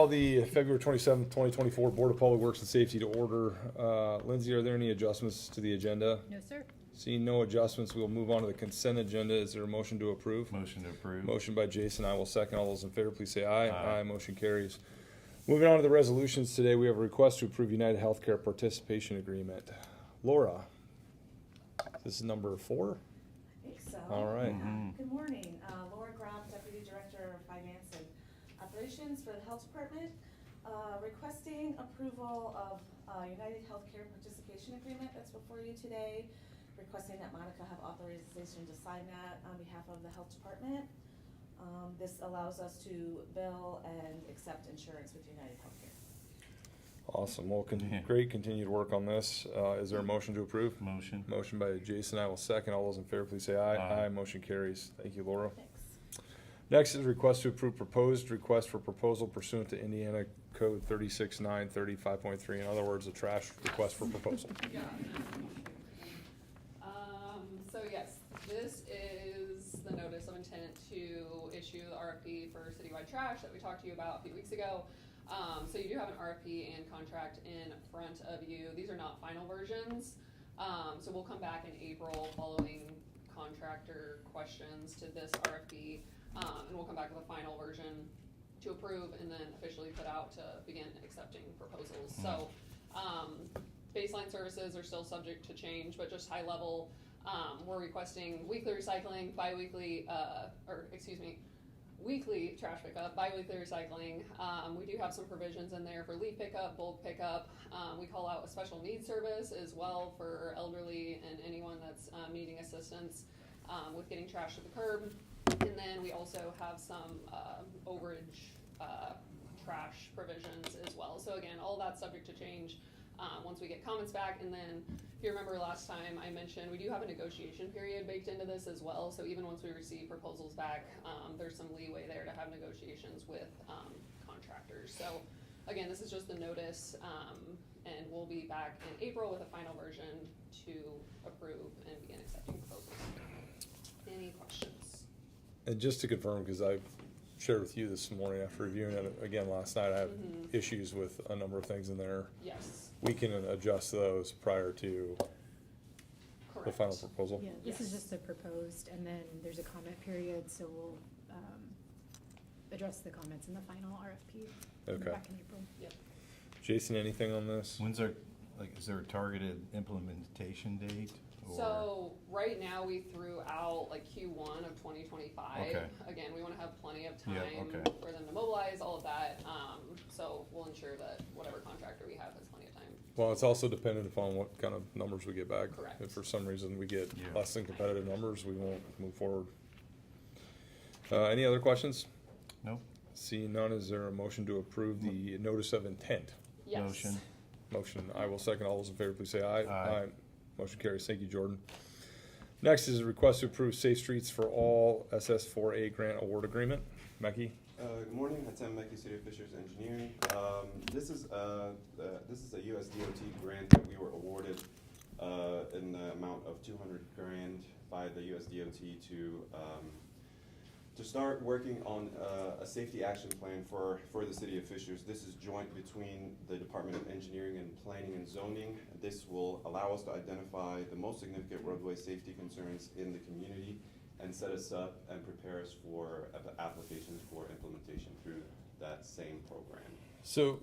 call the February 27th, 2024 Board of Public Works and Safety to order. Lindsay, are there any adjustments to the agenda? No, sir. Seeing no adjustments, we'll move on to the consent agenda. Is there a motion to approve? Motion to approve. Motion by Jason, I will second. All those in favor, please say aye. Aye. Motion carries. Moving on to the resolutions today, we have a request to approve United Healthcare Participation Agreement. Laura, this is number 4? I think so. All right. Mhm. Good morning, Laura Graham, Deputy Director of Finance and Operations for the Health Department, requesting approval of United Healthcare Participation Agreement that's before you today, requesting that Monica have authorization to sign that on behalf of the Health Department. This allows us to bill and accept insurance with United Healthcare. Awesome. Well, Yeah. great continued work on this. Is there a motion to approve? Motion. Motion by Jason, I will second. All those in favor, please say aye. Aye. Motion carries. Thank you, Laura. Thanks. Next is request to approve proposed request for proposal pursuant to Indiana Code 36.935.3. In other words, a trash request for proposal. Yeah. So yes, this is the notice of intent to issue the RFP for citywide trash that we talked to you about a few weeks ago. So you do have an RFP and contract in front of you. These are not final versions. So we'll come back in April following contractor questions to this RFP. And we'll come back with a final version to approve and then officially put out to begin accepting proposals. So, baseline services are still subject to change, but just high level, we're requesting weekly recycling, weekly trash pickup, bi-weekly recycling. We do have some provisions in there for leaf pickup, bulk pickup. We call out a special needs service as well for elderly and anyone that's needing assistance with getting trash to the curb. And then we also have some overage trash provisions as well. So again, all that's subject to change once we get comments back. And then if you remember last time I mentioned, we do have a negotiation period baked into this as well. So even once we receive proposals back, there's some leeway there to have negotiations with contractors. So again, this is just the notice, and we'll be back in April with a final version to approve and begin accepting proposals. Any questions? And just to confirm, because I shared with you this morning after reviewing it again last night, I have issues with a number of things in there. Yes, We can adjust those prior to correct. the final proposal. Yeah, this is Yes. just a proposed, and then there's a comment period, so we'll address the comments in the final RFP. Okay. Back in April. Yep. Jason, anything on this? When's our, is there a targeted implementation date? Or- So right now we threw out like Q1 of 2025. Okay. Again, we want to have plenty of time Yeah, okay. for them to mobilize all of that. So we'll ensure that whatever contractor we have has plenty of time. Well, it's also dependent upon what kind of numbers we get back. Correct. If for some reason we get Yeah. less than competitive numbers, we won't move forward. Any other questions? Nope. Seeing none, is there a motion to approve the notice of intent? Yes. Motion. Motion, I will second. All those in favor, please say aye. Aye. Motion carries. Thank you, Jordan. Next is a request to approve Safe Streets for All SS4A Grant Award Agreement. Becky? Good morning, Hatem Mekki, City of Fishers Engineering. This is a US DOT grant that we were awarded in the amount of $200,000 by the US DOT to start working on a safety action plan for the City of Fishers. This is joint between the Department of Engineering and Planning and Zoning. This will allow us to identify the most significant roadway safety concerns in the community and set us up and prepare us for applications for implementation through that same program. So,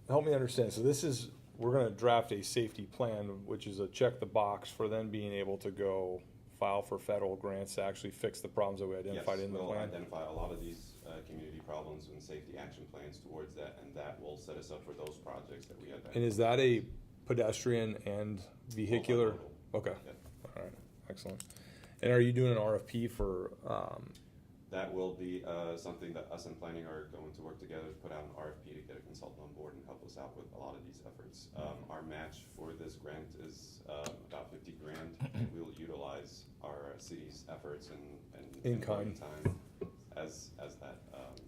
help me understand. So this is, we're gonna draft a safety plan, which is a check the box for then being able to go file for federal grants to actually fix the problems that we identified in the We'll plan? identify a lot of these community problems and safety action plans towards that, and that will set us up for those projects that we identify. And is that a pedestrian and vehicular? Multimodal. Okay, Yeah. all right, excellent. And are you doing an RFP for, That will be something that us and planning are going to work together to put out an RFP to get a consultant on board and help us out with a lot of these efforts. Our match for this grant is about $50,000, and we'll utilize our city's efforts and In kind. time as that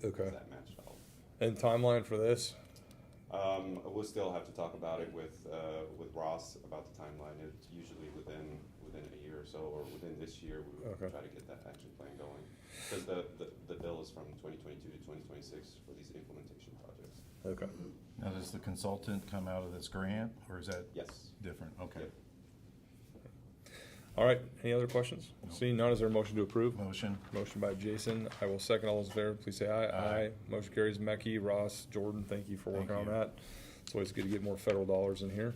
Okay. as that match dollar. and timeline for this? We'll still have to talk about it with Ross about the timeline. It's usually within a year or so, or within this year, we will Okay. try to get that action plan going. Because the bill is from 2022 to 2026 for these implementation projects. Okay. Now, does the consultant come out of this grant, or is that Yes. different? Okay. Yep. All right, any other questions? No. Seeing none, is there a motion to approve? Motion? Motion by Jason, I will second. All those in favor, please say aye. Aye. Motion carries. Mekhi, Ross, Jordan, thank you for Thank working on you. that. It's always good to get more federal dollars in here.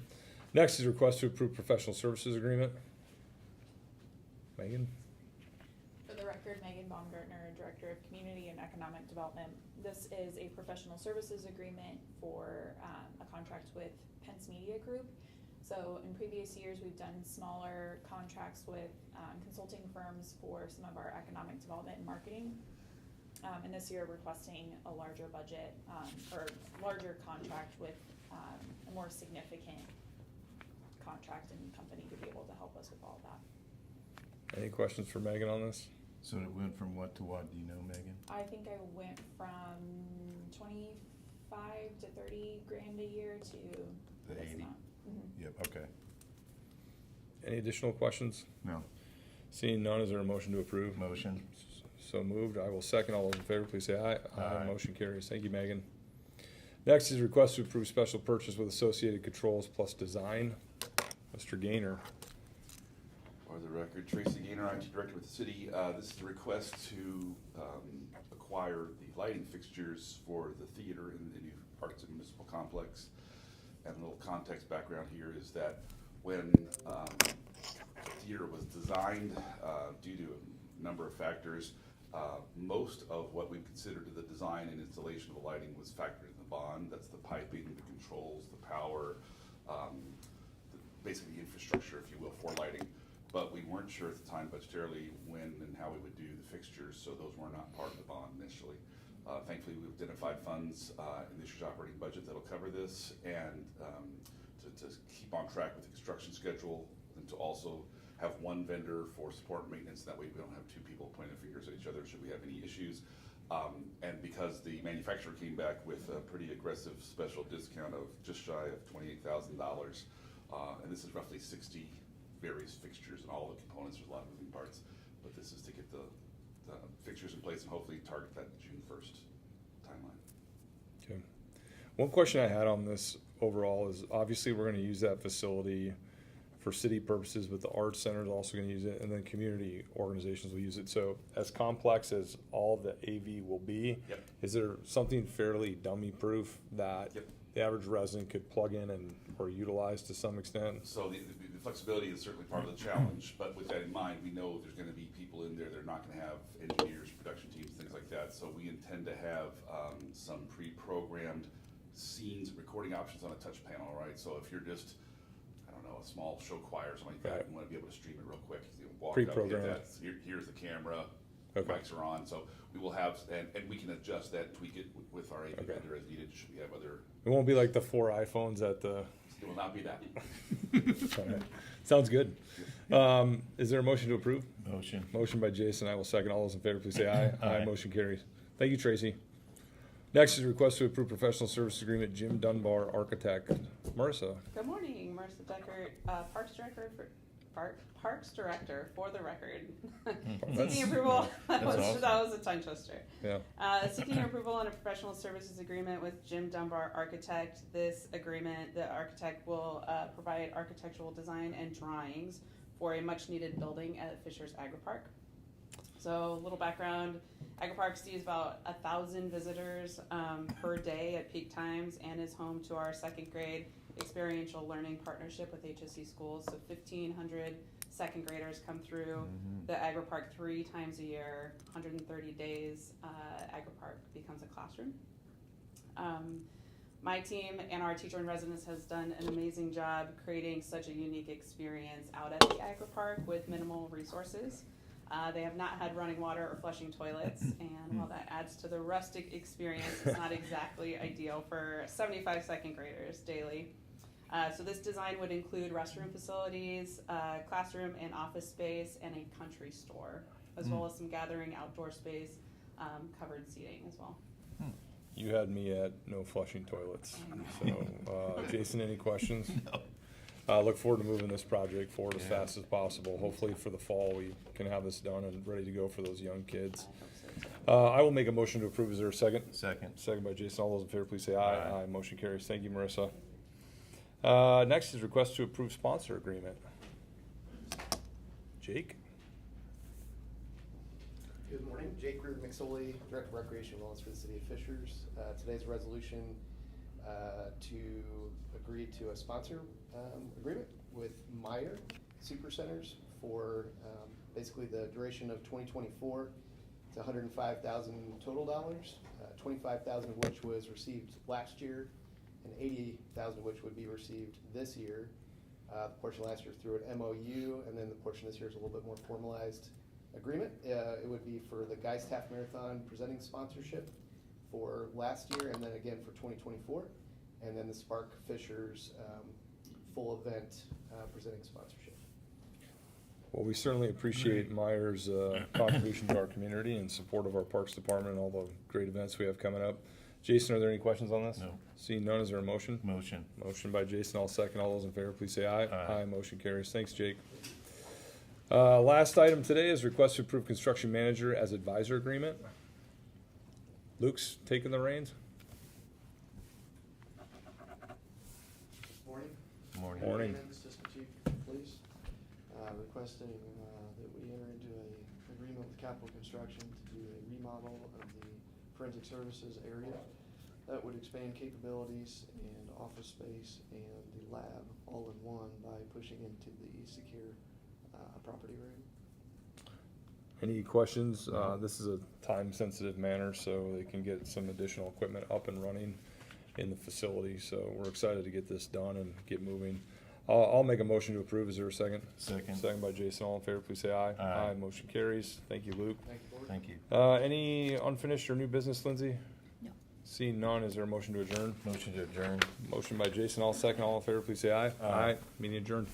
Next is request to approve professional services agreement. Megan? For the record, Megan Baumgartner, Director of Community and Economic Development. This is a professional services agreement for a contract with Pence Media Group. So in previous years, we've done smaller contracts with consulting firms for some of our economic development and marketing. And this year, requesting a larger budget or larger contract with a more significant contract and company to be able to help us with all of that. Any questions for Megan on this? So it went from what to what, do you know, Megan? I think I went from 25 to 30 grand a year to The this 80? amount. Mhm. Yep, okay. Any additional questions? No. Seeing none, is there a motion to approve? Motion? So moved. I will second. All those in favor, please say aye. Aye. Motion carries. Thank you, Megan. Next is request to approve special purchase with Associated Controls Plus Design. Mr. Gainer. For the record, Tracy Gainer, IT Director with the city. This is a request to acquire the lighting fixtures for the theater in the new Parks and Municipal Complex. And a little context background here is that when the theater was designed, due to a number of factors, most of what we considered the design and installation of the lighting was factored in the bond. That's the piping, the controls, the power, basically the infrastructure, if you will, for lighting. But we weren't sure at the time budgetarily when and how we would do the fixtures, so those were not part of the bond initially. Thankfully, we've identified funds in this year's operating budget that'll cover this, and to keep on track with the construction schedule, and to also have one vendor for support and maintenance. That way we don't have two people pointing fingers at each other should we have any issues. And because the manufacturer came back with a pretty aggressive special discount of just shy of $28,000, and this is roughly 60 various fixtures and all the components. There's a lot of moving parts, but this is to get the fixtures in place and hopefully target that June 1st timeline. Okay. One question I had on this overall is, obviously, we're gonna use that facility for city purposes, but the Arts Center is also gonna use it, and then community organizations will use it. So as complex as all the AV will be, Yep. is there something fairly dummy-proof that Yep. the average resident could plug in and, or utilize to some extent? So the flexibility is certainly part of the challenge, but with that in mind, we know there's gonna be people in there that are not gonna have engineers, production teams, things like that. So we intend to have some pre-programmed scenes, recording options on a touch panel, right? So if you're just, I don't know, a small show choir or something like that, Right. and wanna be able to stream it real quick, you know, walk up, hit Pre-programmed. that, here's the camera, Okay. mics are on, so we will have, and we can adjust that, tweak it with our AV Okay. vendor as needed, should we have other, It won't be like the 4 iPhones at the. it will not be that. Alright. Sounds good. Is there a motion to approve? Motion? Motion by Jason, I will second. All those in favor, please say aye. Aye. Motion carries. Thank you, Tracy. Next is a request to approve professional service agreement, Jim Dunbar, architect. Marissa. Good morning, Marissa Deckert, Parks Director for the record. That's- Seeking approval, That's awesome. that was a tongue twister. Yeah. Seeking approval on a professional services agreement with Jim Dunbar Architect. This agreement, the architect will provide architectural design and drawings for a much-needed building at Fisher's Agri Park. So, a little background, Agri Park sees about 1,000 visitors per day at peak times and is home to our second grade experiential learning partnership with HSC schools. So 1,500 second graders come through the Agri Park 3 times a year, 130 days. Agri Park becomes a classroom. My team and our teacher in residence has done an amazing job creating such a unique experience out at the Agri Park with minimal resources. They have not had running water or flushing toilets, and while that adds to the rustic experience, it's not exactly ideal for 75 second graders daily. So this design would include restroom facilities, classroom and office space, and a country store, as well as some gathering outdoor space, covered seating as well. You had me at no flushing toilets. So, Jason, any questions? No. Look forward to moving this project forward as fast as possible. Hopefully for the fall, we can have this done and ready to go for those young kids. I hope so too. I will make a motion to approve. Is there a second? Second. Second by Jason. All those in favor, please say aye. Aye. Aye. Motion carries. Thank you, Marissa. Next is request to approve sponsor agreement. Jake? Good morning, Jake Reardon McSorley, Director of Recreation and Wellness for the City of Fishers. Today's resolution to agree to a sponsor agreement with Meyer Super Centers for basically the duration of 2024. It's $105,000 total dollars, $25,000 of which was received last year, and $80,000 of which would be received this year. The portion last year through an MOU, and then the portion this year is a little bit more formalized agreement. It would be for the Geist Half Marathon presenting sponsorship for last year, and then again for 2024, and then the Spark Fishers full event presenting sponsorship. Well, we certainly appreciate Meyer's contribution to our community and support of our Parks Department and all the great events we have coming up. Jason, are there any questions on this? No. Seeing none, is there a motion? Motion. Motion by Jason, I'll second. All those in favor, please say aye. Aye. Motion carries. Thanks, Jake. Last item today is request to approve construction manager as advisor agreement. Luke's taking the reins. Morning. Morning. Morning. Assistant Chief Police, requesting that we enter into an agreement with Capital Construction to do a remodel of the forensic services area. That would expand capabilities and office space and the lab all in one by pushing into the secure property room. Any questions? This is a time-sensitive manner, so they can get some additional equipment up and running in the facility. So we're excited to get this done and get moving. I'll make a motion to approve. Is there a second? Second. Second by Jason. All in favor, please say aye. Aye. Motion carries. Thank you, Luke. Thank you, Board. Thank you. Any unfinished or new business, Lindsay? No. Seeing none, is there a motion to adjourn? Motion to adjourn. Motion by Jason. All second. All in favor, please say aye. Aye. Meeting adjourned.